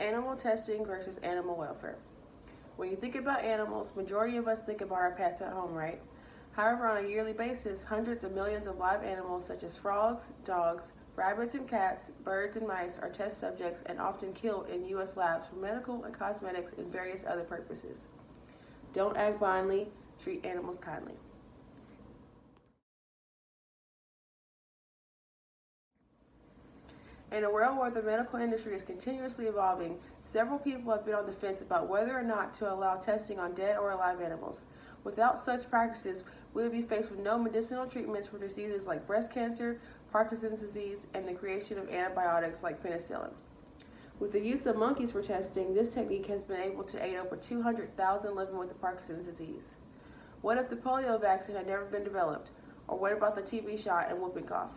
Animal testing versus animal welfare. When you think about animals, majority of us think about our pets at home, right? However, on a yearly basis, hundreds of millions of live animals such as frogs, dogs, rabbits and cats, birds and mice are test subjects and often killed in U.S. labs for medical and cosmetics and various other purposes. Don't act blindly, treat animals kindly. In a world where the medical industry is continuously evolving, several people have been on the fence about whether or not to allow testing on dead or alive animals. Without such practices, we would be faced with no medicinal treatments for diseases like breast cancer, Parkinson's disease, and the creation of antibiotics like penicillin. With the use of monkeys for testing, this technique has been able to aid over 200,000 living with the Parkinson's disease. What if the polio vaccine had never been developed? Or what about the TB shot and whooping cough?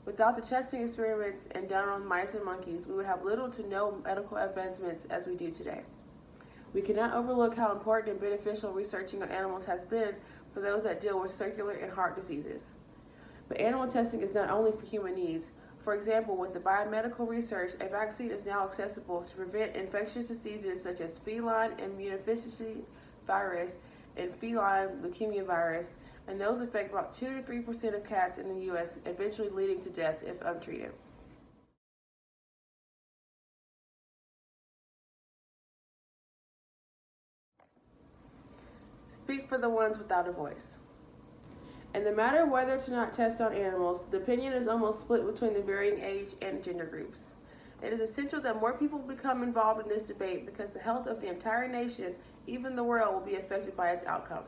Without the testing experiments and done on mice and monkeys, we would have little to no medical advancements as we do today. We cannot overlook how important and beneficial researching on animals has been for those that deal with circular and heart diseases. But animal testing is not only for human needs. For example, with the biomedical research, a vaccine is now accessible to prevent infectious diseases such as feline immunodeficiency virus and feline leukemia virus, and those affect about 2 to 3% of cats in the U.S., eventually leading to death if untreated. Speak for the ones without a voice. In the matter of whether to not test on animals, the opinion is almost split between the varying age and gender groups. It is essential that more people become involved in this debate because the health of the entire nation, even the world, will be affected by its outcome.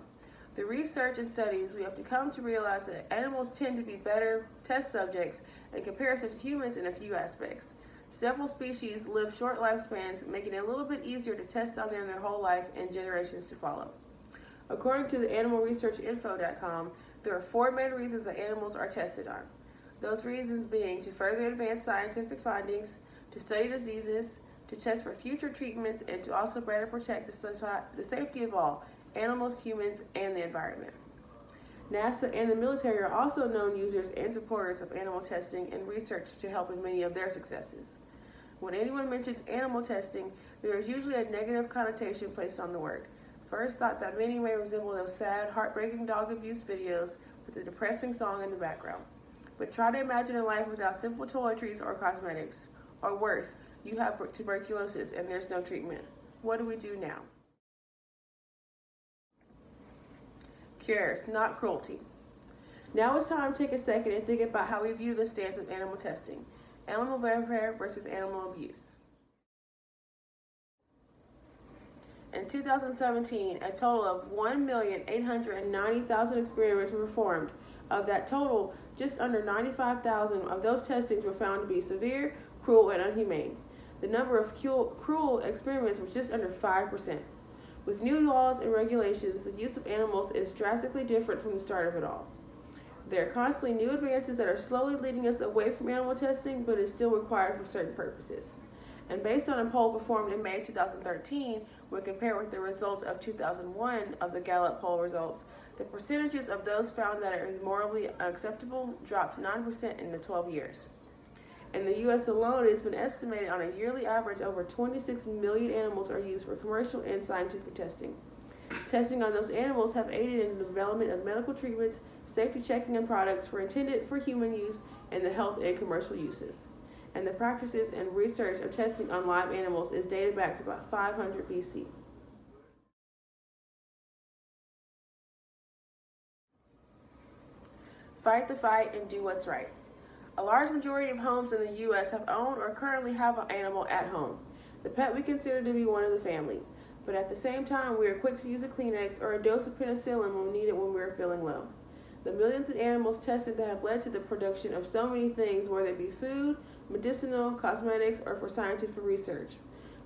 Through research and studies, we have to come to realize that animals tend to be better test subjects in comparison to humans in a few aspects. Several species live short lifespans, making it a little bit easier to test on them their whole life and generations to follow. According to the animalresearchinfo.com, there are 4 main reasons that animals are tested on. Those reasons being to further advance scientific findings, to study diseases, to test for future treatments, and to also better protect the safety of all, animals, humans, and the environment. NASA and the military are also known users and supporters of animal testing and research to help in many of their successes. When anyone mentions animal testing, there is usually a negative connotation placed on the word. First thought that many may resemble those sad, heartbreaking dog abuse videos with a depressing song in the background. But try to imagine a life without simple toiletries or cosmetics. Or worse, you have tuberculosis and there's no treatment. What do we do now? Cures, not cruelty. Now it's time to take a second and think about how we view the stance of animal testing. Animal welfare versus animal abuse. In 2017, a total of 1,890,000 experiments were performed. Of that total, just under 95,000 of those testings were found to be severe, cruel, and inhumane. The number of cruel experiments was just under 5%. With new laws and regulations, the use of animals is drastically different from the start of it all. There are constantly new advances that are slowly leading us away from animal testing, but is still required for certain purposes. And based on a poll performed in May 2013, when compared with the results of 2001 of the Gallup poll results, the percentages of those found that it is morally unacceptable dropped 9% in the 12 years. In the U.S. alone, it has been estimated on a yearly average over 26 million animals are used for commercial and scientific testing. Testing on those animals have aided in the development of medical treatments, safety checking on products intended for human use, and the health and commercial uses. And the practices and research of testing on live animals is dated back to about 500 BC. Fight the fight and do what's right. A large majority of homes in the U.S. have owned or currently have an animal at home. The pet we consider to be one of the family. But at the same time, we are quick to use a Kleenex or a dose of penicillin when we need it when we are feeling low. The millions of animals tested that have led to the production of so many things, whether it be food, medicinal, cosmetics, or for scientific research.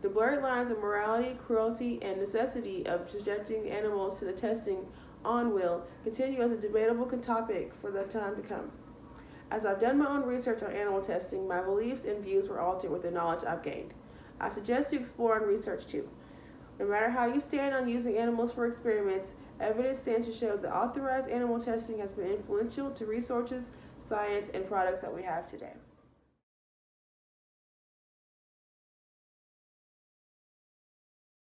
The blurred lines of morality, cruelty, and necessity of subjecting animals to the testing on will continue as a debatable topic for the time to come. As I've done my own research on animal testing, my beliefs and views were altered with the knowledge I've gained. I suggest you explore and research too. No matter how you stand on using animals for experiments, evidence stands to show that authorized animal testing has been influential to researches, science, and products that we have today.